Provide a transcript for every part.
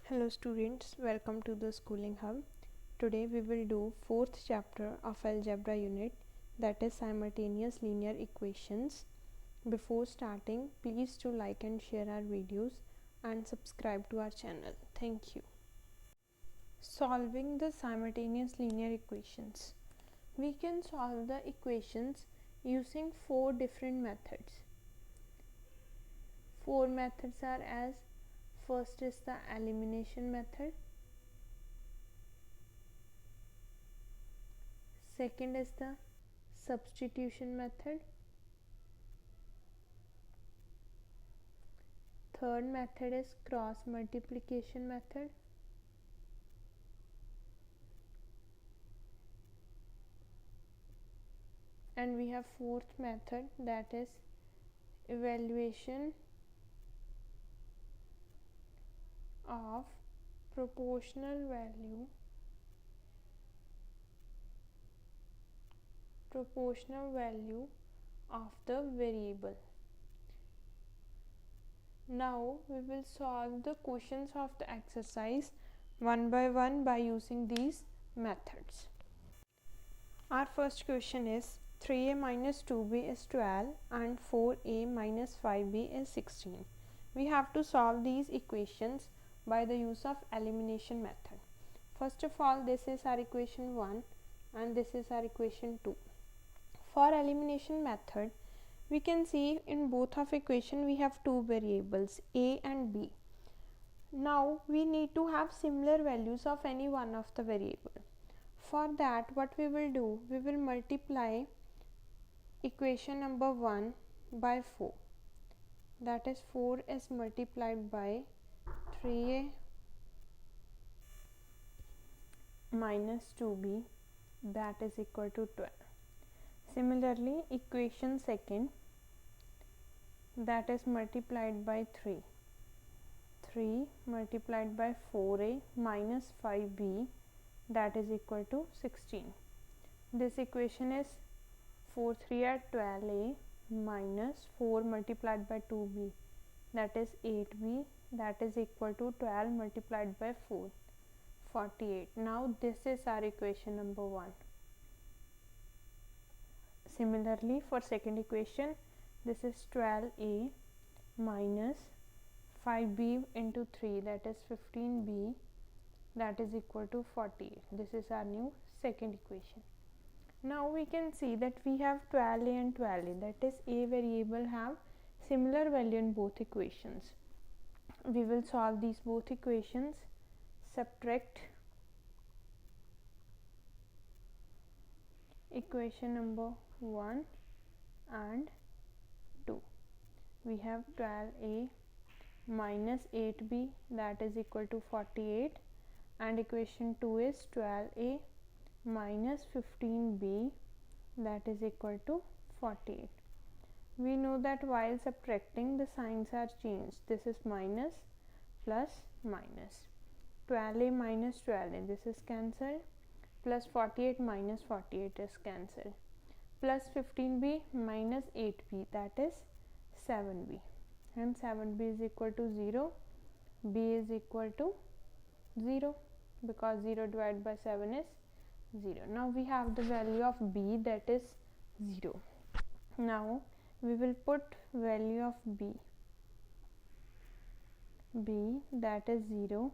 Hello students, welcome to the Schooling Hub. Today we will do 4th chapter of Algebra unit, that is simultaneous linear equations. Before starting, please do like and share our videos and subscribe to our channel. Thank you. Solving the simultaneous linear equations. We can solve the equations using 4 different methods. 4 methods are as: first is the elimination method, second is the substitution method, third method is cross multiplication method, and we have fourth method, that is evaluation of proportional value of the variable. Now we will solve the questions of the exercise one by one by using these methods. Our first question is 3a minus 2b is 12 and 4a minus 5b is 16. We have to solve these equations by the use of elimination method. First of all, this is our equation 1 and this is our equation 2. For elimination method, we can see in both of equation we have two variables a and b. Now we need to have similar values of any one of the variable. For that, what we will do, we will multiply equation number 1 by 4. That is 4 is multiplied by 3a minus 2b, that is equal to 12. Similarly, equation second, that is multiplied by 3. 3 multiplied by 4a minus 5b, that is equal to 16. This equation is 4 3 are 12a minus 4 multiplied by 2b, that is 8b, that is equal to 12 multiplied by 4, 48. Now this is our equation number 1. Similarly, for second equation, this is 12a minus 5b into 3, that is 15b, that is equal to 48. This is our new second equation. Now we can see that we have 12a and 12a, that is a variable have similar value in both equations. We will solve these both equations. Subtract equation number 1 and 2. We have 12a minus 8b, that is equal to 48, and equation 2 is 12a minus 15b, that is equal to 48. We know that while subtracting the signs are changed. This is minus plus minus. 12a minus 12a, this is cancelled, plus 48 minus 48 is cancelled, plus 15b minus 8b, that is 7b, and 7b is equal to 0, b is equal to 0, because 0 divided by 7 is 0. Now we have the value of b, that is 0. Now we will put value of b, that is 0,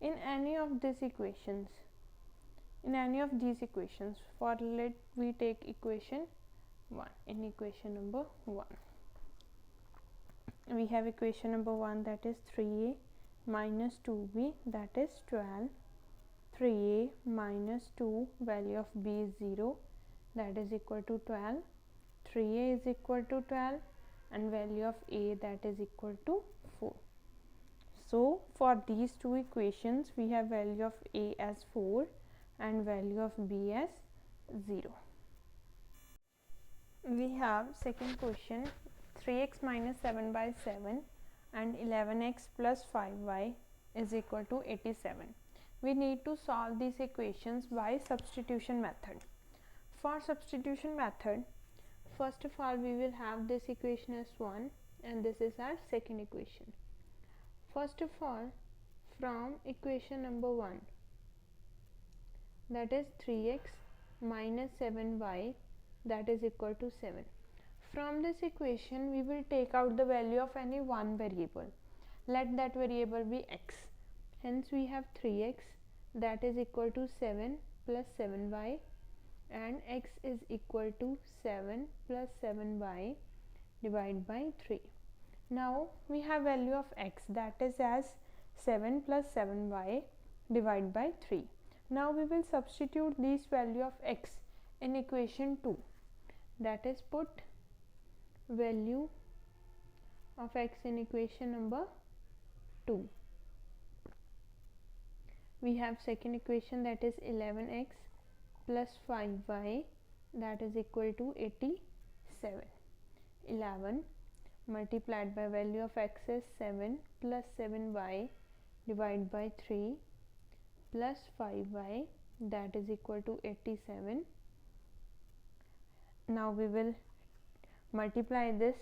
in any of these equations. For let we take equation 1. In equation number 1, we have equation number 1, that is 3a minus 2b, that is 12. 3a minus 2, value of b is 0, that is equal to 12. 3a is equal to 12 and value of a, that is equal to 4. So for these two equations, we have value of a as 4 and value of b as 0. We have second question, 3x minus 7 by 7 and 11x plus 5y is equal to 87. We need to solve these equations by substitution method. For substitution method, first of all we will have this equation as 1 and this is our second equation. First of all, from equation number 1, that is 3x minus 7y, that is equal to 7. From this equation we will take out the value of any one variable. Let that variable be x. Hence we have 3x, that is equal to 7 plus 7y, and x is equal to 7 plus 7y divided by 3. Now we have value of x, that is as 7 plus 7y divided by 3. Now we will substitute this value of x in equation 2, that is put value of x in equation number 2. We have second equation, that is 11x plus 5y, that is equal to 87. 11 multiplied by value of x is 7 plus 7y divided by 3 plus 5y, that is equal to 87. Now we will multiply this.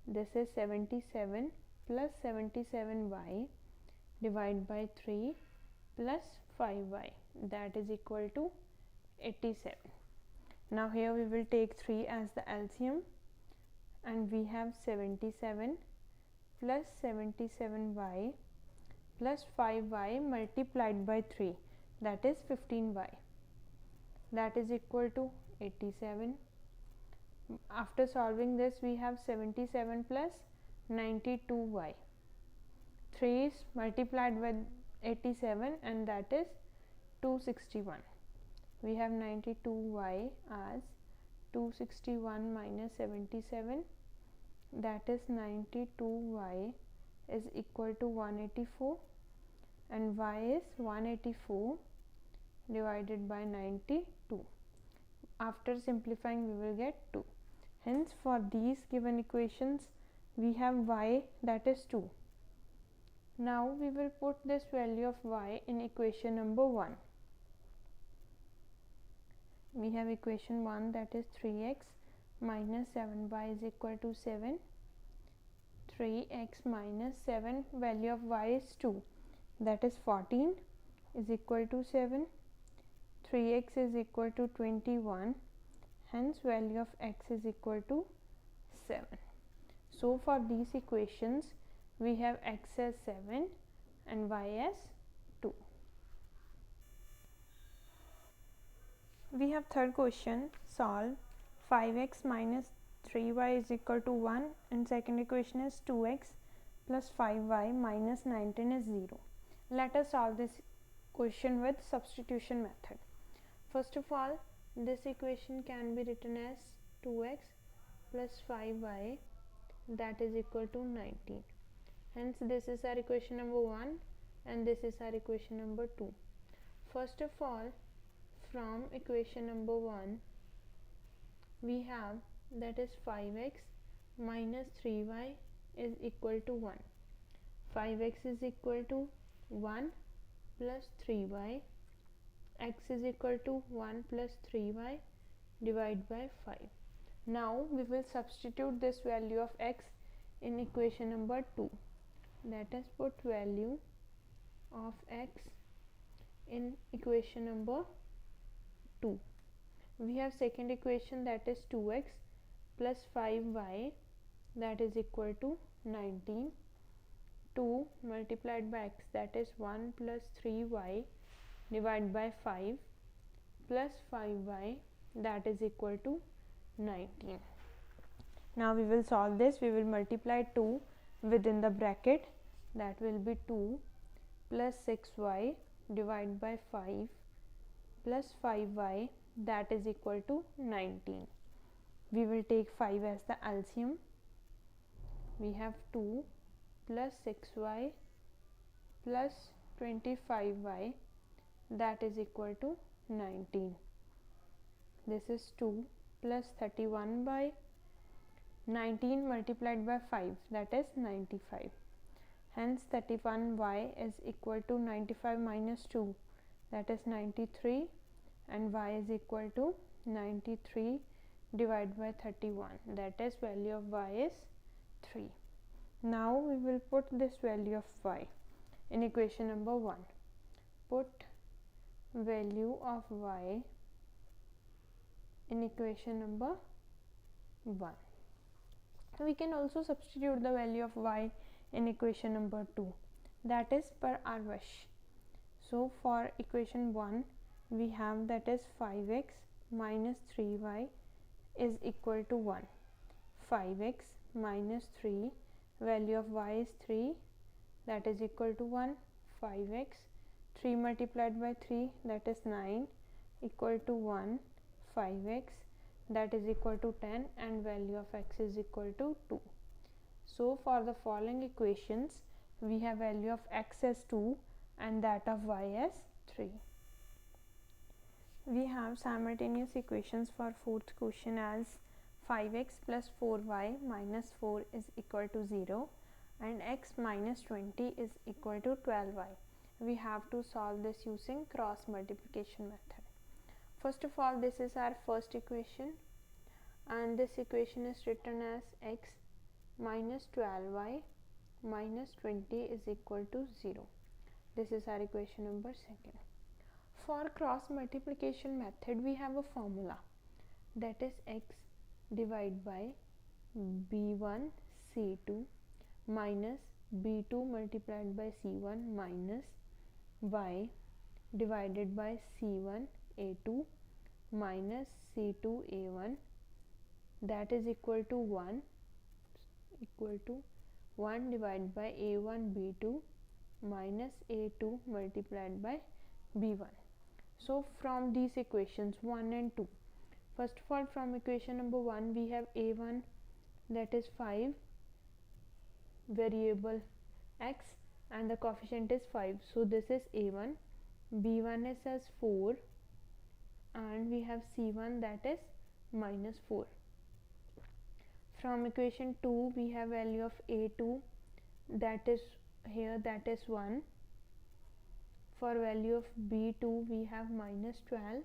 This is 77 plus 77y divided by 3 plus 5y, that is equal to 87. Now here we will take 3 as the LCM, and we have 77 plus 77y plus 5y multiplied by 3, that is 15y, that is equal to 87. After solving this, we have 77 plus 92y. 3 is multiplied by 87, and that is 261. We have 92y as 261 minus 77, that is 92y is equal to 184, and y is 184 divided by 92. After simplifying we will get 2. Hence for these given equations we have y, that is 2. Now we will put this value of y in equation number 1. We have equation 1, that is 3x minus 7y is equal to 7. 3x minus 7, value of y is 2, that is 14 is equal to 7. 3x is equal to 21, hence value of x is equal to 7. So for these equations we have x as 7 and y as 2. We have third question, solve 5x minus 3y is equal to 1, and second equation is 2x plus 5y minus 19 is 0. Let us solve this question with substitution method. First of all, this equation can be written as 2x plus 5y, that is equal to 19. Hence this is our equation number 1 and this is our equation number 2. First of all, from equation number 1 we have, that is 5x minus 3y is equal to 1. 5x is equal to 1 plus 3y, x is equal to 1 plus 3y divided by 5. Now we will substitute this value of x in equation number 2. Let us put value of x in equation number 2. We have second equation, that is 2x plus 5y, that is equal to 19. 2 multiplied by x, that is 1 plus 3y divided by 5 plus 5y, that is equal to 19. Now we will solve this. We will multiply 2 within the bracket, that will be 2 plus 6y divided by 5 plus 5y, that is equal to 19. We will take 5 as the LCM. We have 2 plus 6y plus 25y, that is equal to 19. This is 2 plus 31 by 19 multiplied by 5, that is 95. Hence 31y is equal to 95 minus 2, that is 93, and y is equal to 93 divided by 31, that is value of y is 3. Now we will put this value of y in equation number 1. Put value of y in equation number 1. We can also substitute the value of y in equation number 2, that is per our wish. So for equation 1 we have that is 5x minus 3y is equal to 1. 5x minus 3, value of y is 3, that is equal to 1. 5x, 3 multiplied by 3, that is 9, equal to 1. 5x, that is equal to 10, and value of x is equal to 2. So for the following equations we have value of x as 2 and that of y as 3. We have simultaneous equations for fourth question as 5x plus 4y minus 4 is equal to 0 and x minus 20 is equal to 12y. We have to solve this using cross multiplication method. First of all, this is our first equation, and this equation is written as x minus 12y minus 20 is equal to 0. This is our equation number 2. For cross multiplication method we have a formula, that is x divided by b1 c2 minus b2 multiplied by c1 minus y divided by c1 a2 minus c2 a1, that is equal to 1 divided by a1 b2 minus a2 multiplied by b1. So from these equations 1 and 2, first of all from equation number 1 we have a1, that is 5, variable x and the coefficient is 5, so this is a1. b1 is as 4 and we have c1, that is minus 4. From equation 2 we have value of a2, that is here, that is 1. For value of b2 we have minus 12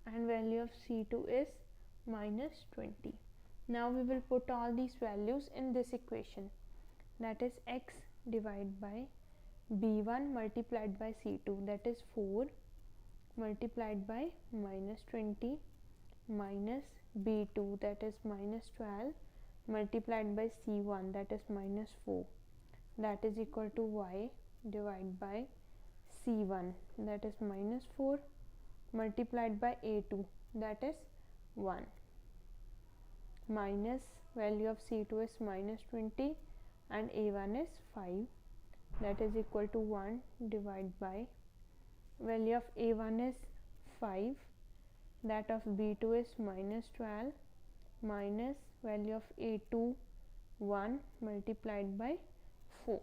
and value of c2 is minus 20. Now we will put all these values in this equation, that is x divided by b1 multiplied by c2, that is 4 multiplied by minus 20 minus b2, that is minus 12 multiplied by c1, that is minus 4, that is equal to y divided by c1, that is minus 4 multiplied by a2, that is 1, minus value of c2 is minus 20 and a1 is 5, that is equal to 1 divided by value of a1 is 5, that of b2 is minus 12 minus value of a2 1 multiplied by 4.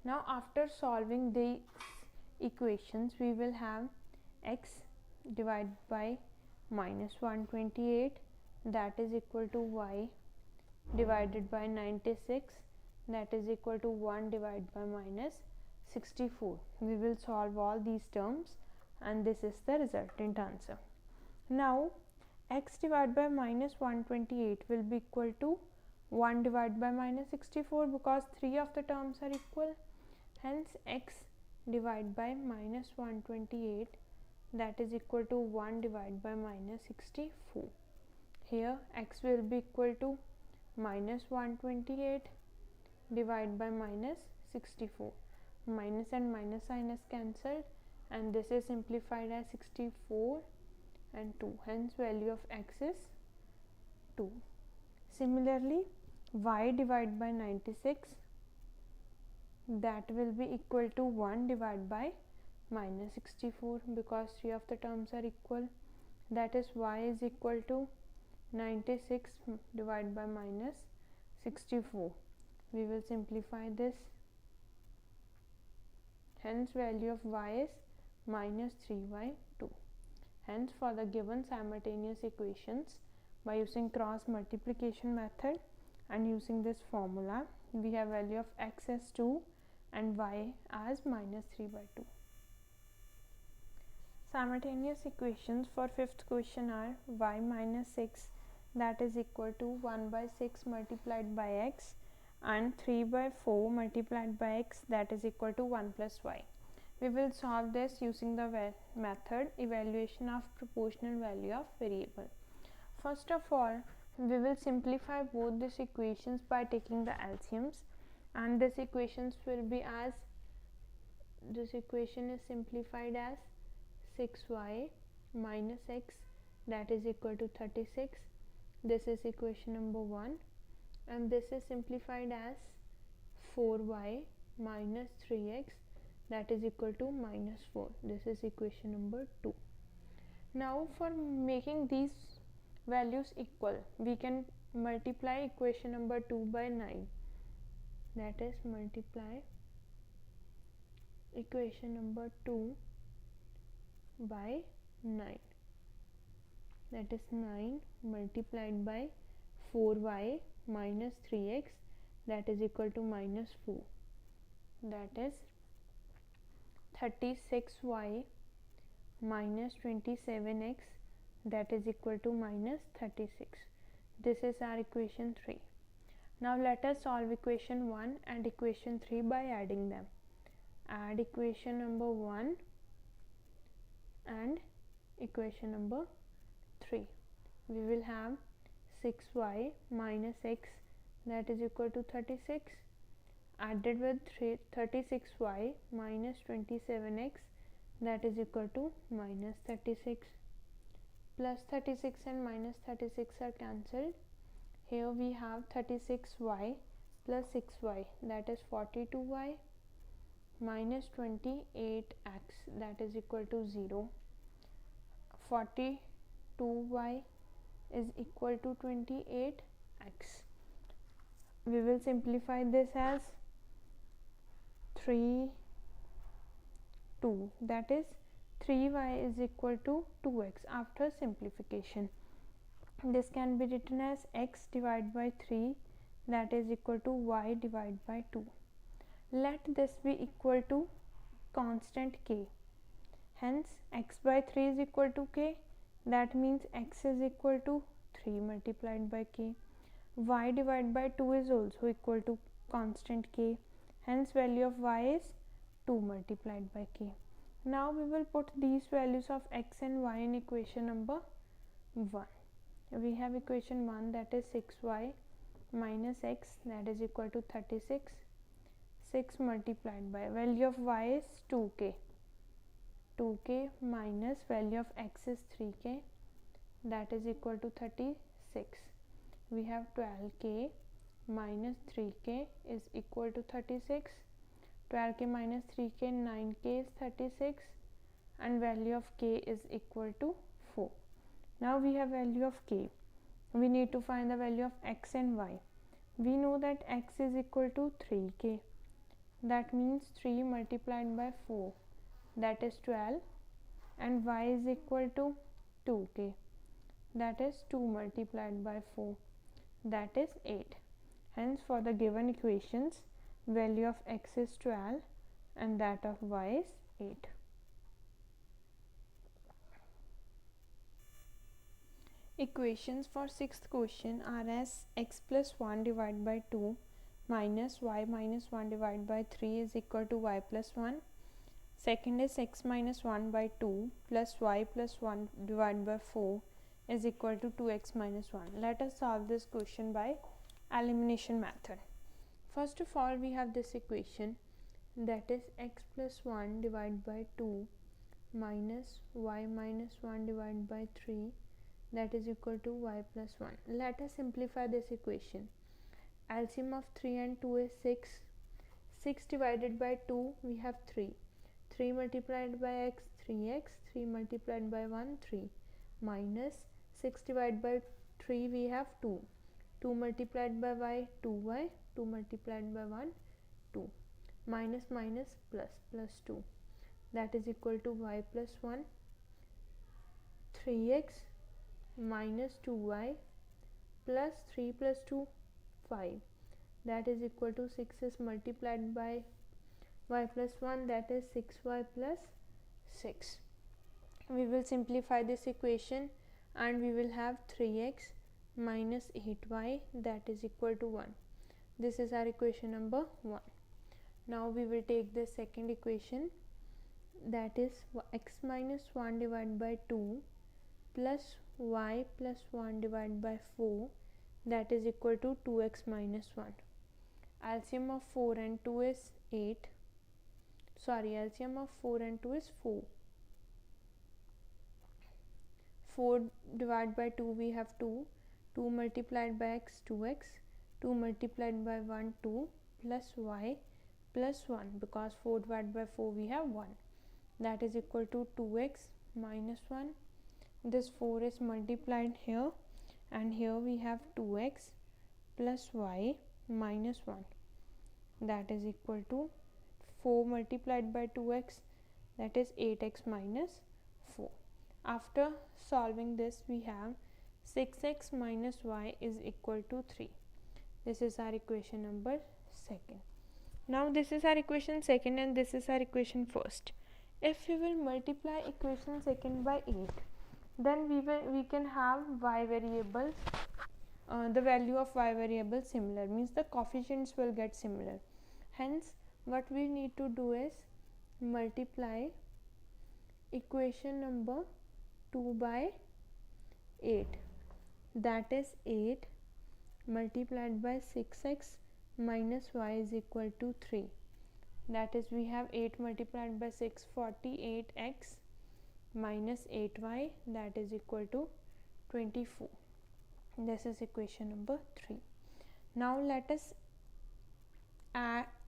Now after solving the equations we will have x divided by minus 128, that is equal to y divided by 96, that is equal to 1 divided by minus 64. We will solve all these terms and this is the resultant answer. Now x divided by minus 128 will be equal to 1 divided by minus 64 because 3 of the terms are equal. Hence x divided by minus 128, that is equal to 1 divided by minus 64. Here x will be equal to minus 128 divided by minus 64. Minus and minus sign is cancelled and this is simplified as 64 and 2. Hence value of x is 2. Similarly, y divided by 96, that will be equal to 1 divided by minus 64 because 3 of the terms are equal, that is y is equal to 96 divided by minus 64. We will simplify this, hence value of y is minus 3y2. Hence for the given simultaneous equations, by using cross multiplication method and using this formula, we have value of x as 2 and y as minus 3/2. Simultaneous equations for fifth question are y minus 6, that is equal to 1 by 6 multiplied by x, and 3 by 4 multiplied by x, that is equal to 1 plus y. We will solve this using the method evaluation of proportional value of variable. First of all, we will simplify both these equations by taking the LCMs, and this equation is simplified as 6y minus x, that is equal to 36. This is equation number 1, and this is simplified as 4y minus 3x, that is equal to minus 4. This is equation number 2. Now for making these values equal, we can multiply equation number 2 by 9, that is multiply equation number 2 by 9, that is 9 multiplied by 4y minus 3x, that is equal to minus 4, that is 36y minus 27x, that is equal to minus 36. This is our equation 3. Now let us solve equation 1 and equation 3 by adding them. Add equation number 1 and equation number 3. We will have 6y minus x, that is equal to 36, added with 36y minus 27x, that is equal to minus 36. Plus 36 and minus 36 are cancelled. Here we have 36y plus 6y, that is 42y minus 28x, that is equal to 0. 42y is equal to 28x. We will simplify this as 3, 2, that is 3y is equal to 2x after simplification. This can be written as x divided by 3, that is equal to y divided by 2. Let this be equal to constant k. Hence x by 3 is equal to k, that means x is equal to 3 multiplied by k. Y divided by 2 is also equal to constant k, hence value of y is 2 multiplied by k. Now we will put these values of x and y in equation number 1. We have equation 1, that is 6y minus x, that is equal to 36. 6 multiplied by value of y is 2k. 2k minus value of x is 3k, that is equal to 36. We have 12k minus 3k is equal to 36. 12k minus 3k, 9k is 36, and value of k is equal to 4. Now we have value of k. We need to find the value of x and y. We know that x is equal to 3k. That means 3 multiplied by 4, that is 12, and y is equal to 2k, that is 2 multiplied by 4, that is 8. Hence for the given equations, value of x is 12 and that of y is 8. Equations for sixth question are as x plus 1 divided by 2 minus y minus 1 divided by 3 is equal to y plus 1. Second is x minus 1 by 2 plus y plus 1 divided by 4 is equal to 2x minus 1. Let us solve this question by elimination method. First of all, we have this equation, that is x plus 1 divided by 2 minus y minus 1 divided by 3, that is equal to y plus 1. Let us simplify this equation. LCM of 3 and 2 is 6. 6 divided by 2, we have 3. 3 multiplied by x, 3x. 3 multiplied by 1, 3. Minus 6 divided by 3, we have 2. 2 multiplied by y, 2y. 2 multiplied by 1, 2. Minus minus plus, plus 2. That is equal to y plus 1. 3x minus 2y plus 3 plus 2, 5. That is equal to 6 is multiplied by y plus 1, that is 6y plus 6. We will simplify this equation and we will have 3x minus 8y, that is equal to 1. This is our equation number 1. Now we will take the second equation, that is x minus 1 divided by 2 plus y plus 1 divided by 4, that is equal to 2x minus 1. LCM of 4 and 2 is 8. LCM of 4 and 2 is 4. 4 divided by 2 we have 2. 2 multiplied by x 2x. 2 multiplied by 1 2 plus y plus 1, because 4 divided by 4 we have 1, that is equal to 2x minus 1. This 4 is multiplied here, and here we have 2x plus y minus 1, that is equal to 4 multiplied by 2x, that is 8x minus 4. After solving this, we have 6x minus y is equal to 3. This is our equation number 2nd. Now this is our equation 2nd and this is our equation 1st. If we will multiply equation 2nd by 8, then we can have y variables, the value of y variable similar, means the coefficients will get similar. Hence what we need to do is multiply equation number 2 by 8, that is 8 multiplied by 6x minus y is equal to 3, that is we have 8 multiplied by 6, 48x minus 8y, that is equal to 24. This is equation number 3. Now let us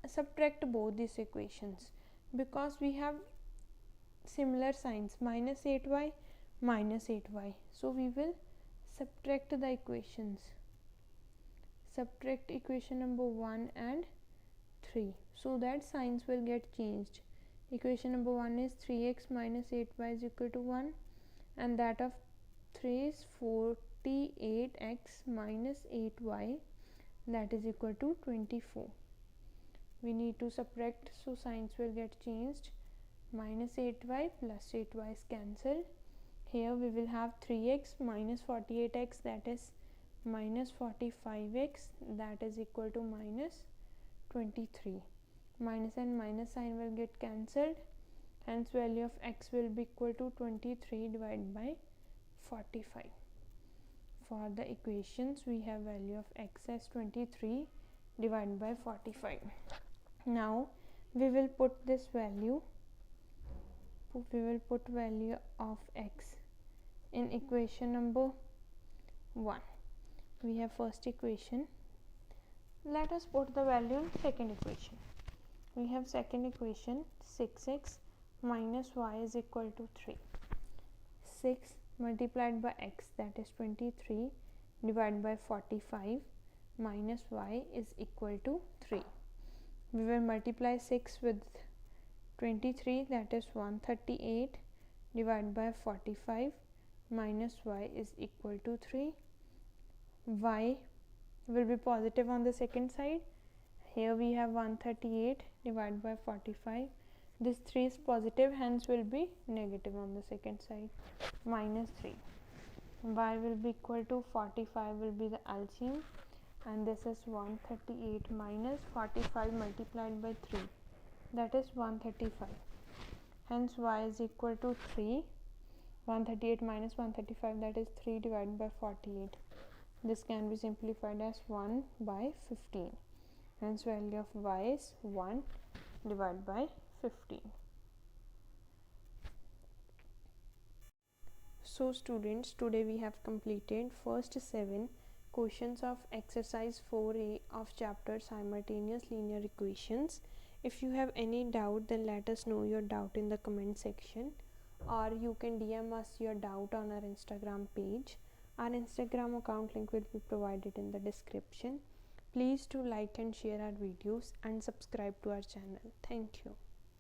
subtract both these equations, because we have similar signs, minus 8y minus 8y. So we will subtract the equations. Subtract equation number 1 and 3, so that signs will get changed. Equation number 1 is 3x minus 8y is equal to 1, and that of 3 is 48x minus 8y, that is equal to 24. We need to subtract, so signs will get changed. Minus 8y plus 8y is cancelled. Here we will have 3x minus 48x, that is minus 45x, that is equal to minus 23. Minus and minus sign will get cancelled, hence value of x will be equal to 23 divided by 45. For the equations, we have value of x as 23 divided by 45. Now we will put this value, we will put value of x in equation number 1. We have first equation. Let us put the value in second equation. We have second equation, 6x minus y is equal to 3. 6 multiplied by x, that is 23 divided by 45 minus y is equal to 3. We will multiply 6 with 23, that is 138 divided by 45 minus y is equal to 3. Y will be positive on the second side. Here we have 138 divided by 45. This 3 is positive, hence will be negative on the second side. Minus 3. Y will be equal to 45 will be the LCM, and this is 138 minus 45 multiplied by 3, that is 135. Hence y is equal to 3. 138 minus 135, that is 3 divided by 48. This can be simplified as 1 by 15. Hence value of y is 1 divided by 15. So students, today we have completed first 7 questions of exercise 4A of chapter simultaneous linear equations. If you have any doubt, then let us know your doubt in the comment section, or you can DM us your doubt on our Instagram page. Our Instagram account link will be provided in the description. Please do like and share our videos and subscribe to our channel. Thank you.